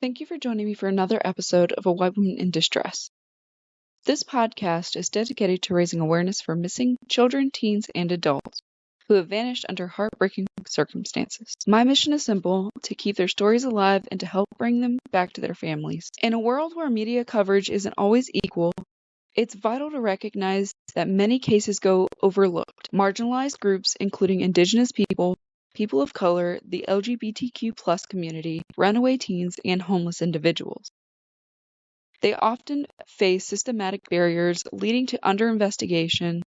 Thank you for joining me for another episode of A White Woman in Distress. This podcast is dedicated to raising awareness for missing children, teens, and adults who have vanished under heartbreaking circumstances. My mission is simple: to keep their stories alive and to help bring them back to their families. In a world where media coverage isn't always equal, it's vital to recognize that many cases go overlooked. Marginalized groups, including Indigenous people, people of color, the LGBTQ+ community, runaway teens, and homeless individuals. They often face systematic barriers leading to under-investigation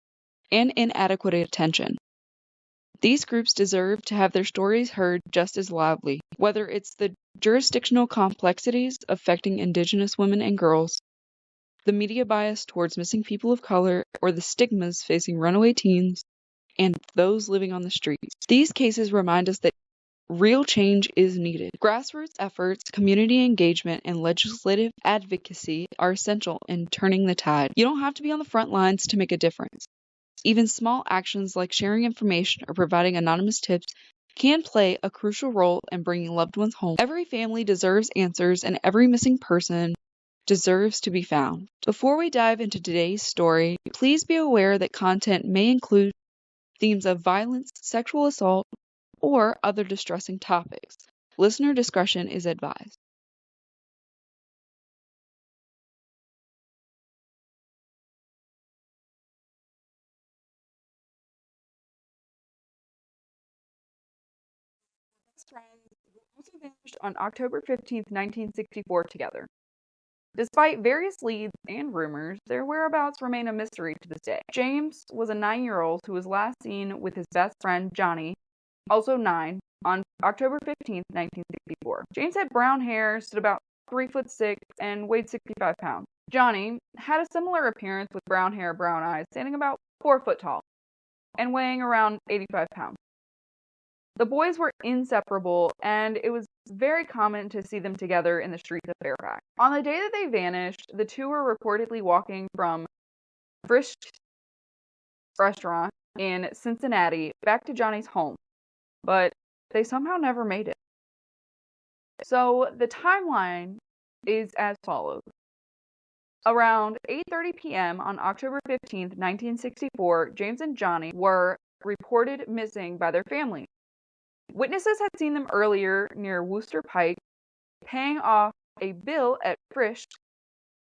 and inadequate attention. These groups deserve to have their stories heard just as loudly, whether it's the jurisdictional complexities affecting Indigenous women and girls, the media bias towards missing people of color, or the stigmas facing runaway teens and those living on the streets. These cases remind us that real change is needed. Grassroots efforts, community engagement, and legislative advocacy are essential in turning the tide. You don't have to be on the front lines to make a difference. Even small actions like sharing information or providing anonymous tips can play a crucial role in bringing loved ones home. Every family deserves answers, and every missing person deserves to be found. Before we dive into today's story, please be aware that content may include themes of violence, sexual assault, or other distressing topics. Listener discretion is advised. Best friends who also vanished on October 15th, 1964 together. Despite various leads and rumors, their whereabouts remain a mystery to this day. James was a 9-year-old who was last seen with his best friend Johnny, also 9, on October 15th, 1964. James had brown hair, stood about 3'6", and weighed 65 pounds. Johnny had a similar appearance with brown hair, brown eyes, standing about 4 foot tall, and weighing around 85 pounds. The boys were inseparable, and it was very common to see them together in the streets of Fairfax. On the day that they vanished, the two were reportedly walking from Frisch's restaurant in Cincinnati back to Johnny's home, but they somehow never made it. So the timeline is as follows. Around 8:30 p.m. on October 15th, 1964, James and Johnny were reported missing by their family. Witnesses had seen them earlier near Wooster Pike, paying off a bill at Frisch's,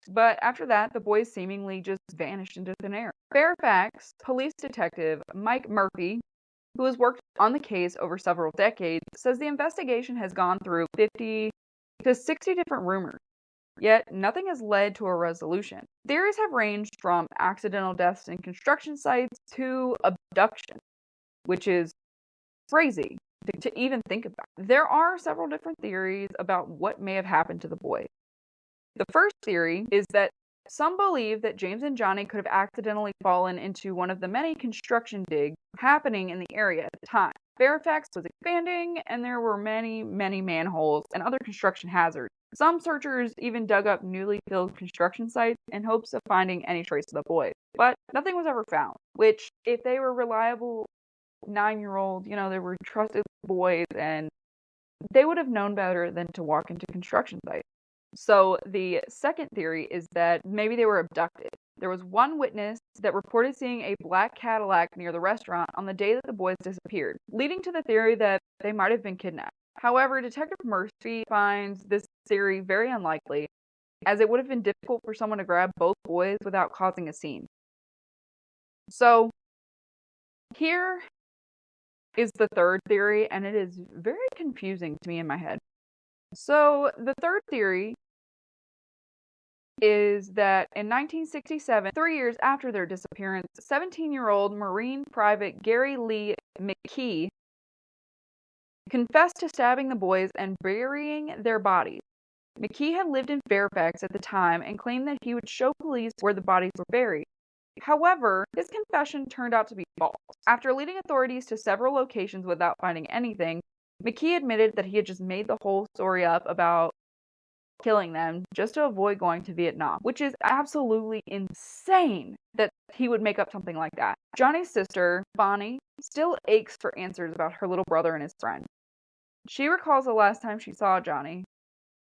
but after that, the boys seemingly just vanished into thin air. Fairfax police detective Mike Murphy, who has worked on the case over several decades, says the investigation has gone through 50 to 60 different rumors, yet nothing has led to a resolution. Theories have ranged from accidental deaths in construction sites to abduction, which is crazy to even think about. There are several different theories about what may have happened to the boys. The first theory is that some believe that James and Johnny could have accidentally fallen into one of the many construction digs happening in the area at the time. Fairfax was expanding, and there were many manholes and other construction hazards. Some searchers even dug up newly filled construction sites in hopes of finding any trace of the boys. But nothing was ever found, which, if they were reliable 9-year-old, they were trusted boys, and they would have known better than to walk into construction sites. So the second theory is that maybe they were abducted. There was one witness that reported seeing a black Cadillac near the restaurant on the day that the boys disappeared, leading to the theory that they might have been kidnapped. However, Detective Murphy finds this theory very unlikely, as it would have been difficult for someone to grab both boys without causing a scene. So here is the third theory, and it is very confusing to me in my head. So the third theory is that in 1967, 3 years after their disappearance, 17-year-old Marine Private Gary Lee Mcqueary confessed to stabbing the boys and burying their bodies. McKee had lived in Fairfax at the time and claimed that he would show police where the bodies were buried. However, his confession turned out to be false. After leading authorities to several locations without finding anything, McKee admitted that he had just made the whole story up about killing them just to avoid going to Vietnam, which is absolutely insane that he would make up something like that. Johnny's sister, Bonnie, still aches for answers about her little brother and his friend. She recalls the last time she saw Johnny,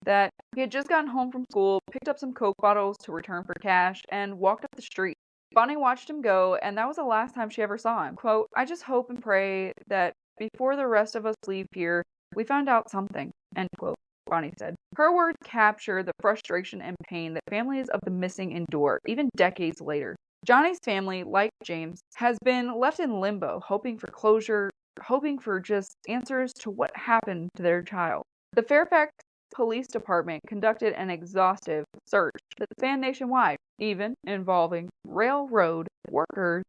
that he had just gotten home from school, picked up some Coke bottles to return for cash, and walked up the street. Bonnie watched him go, and that was the last time she ever saw him. Quote, "I just hope and pray that before the rest of us leave here, we found out something," end quote, Bonnie said. Her words capture the frustration and pain that families of the missing endure, even decades later. Johnny's family, like James, has been left in limbo, hoping for closure, hoping for just answers to what happened to their child. The Fairfax Police Department conducted an exhaustive search that spanned nationwide, even involving railroad workers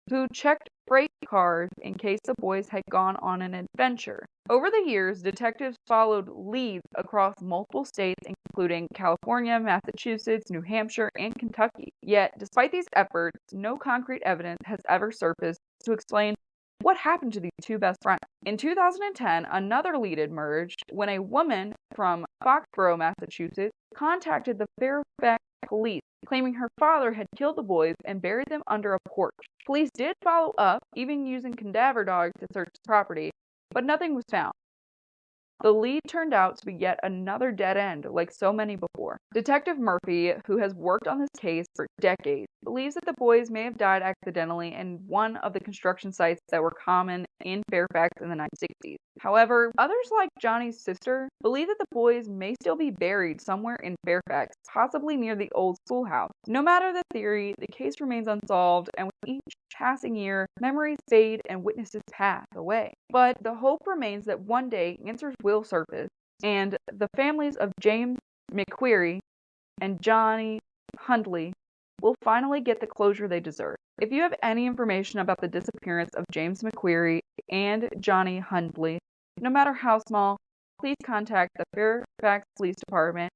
who checked freight cars in case the boys had gone on an adventure. Over the years, detectives followed leads across multiple states, including California, Massachusetts, New Hampshire, and Kentucky. Yet, despite these efforts, no concrete evidence has ever surfaced to explain what happened to these two best friends. In 2010, another lead emerged when a woman from Foxborough, Massachusetts, contacted the Fairfax police, claiming her father had killed the boys and buried them under a porch. Police did follow up, even using cadaver dogs to search the property, but nothing was found. The lead turned out to be yet another dead end, like so many before. Detective Murphy, who has worked on this case for decades, believes that the boys may have died accidentally in one of the construction sites that were common in Fairfax in the 1960s. However, others like Johnny's sister believe that the boys may still be buried somewhere in Fairfax, possibly near the old schoolhouse. No matter the theory, the case remains unsolved, and with each passing year, memories fade and witnesses pass away. But the hope remains that one day answers will surface, and the families of James Mcqueary and Johnny Hundley will finally get the closure they deserve. If you have any information about the disappearance of James Mcqueary and Johnny Hundley, no matter how small, please contact the Fairfax Police Department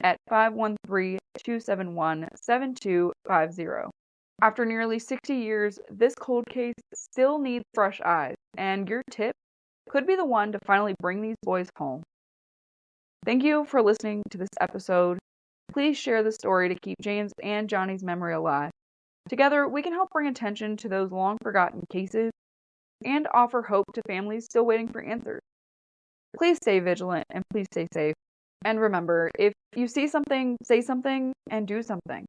at 513-271-7250. After nearly 60 years, this cold case still needs fresh eyes, and your tip could be the one to finally bring these boys home. Thank you for listening to this episode. Please share the story to keep James and Johnny's memory alive. Together, we can help bring attention to those long-forgotten cases and offer hope to families still waiting for answers. Please stay vigilant and please stay safe. And remember, if you see something, say something and do something.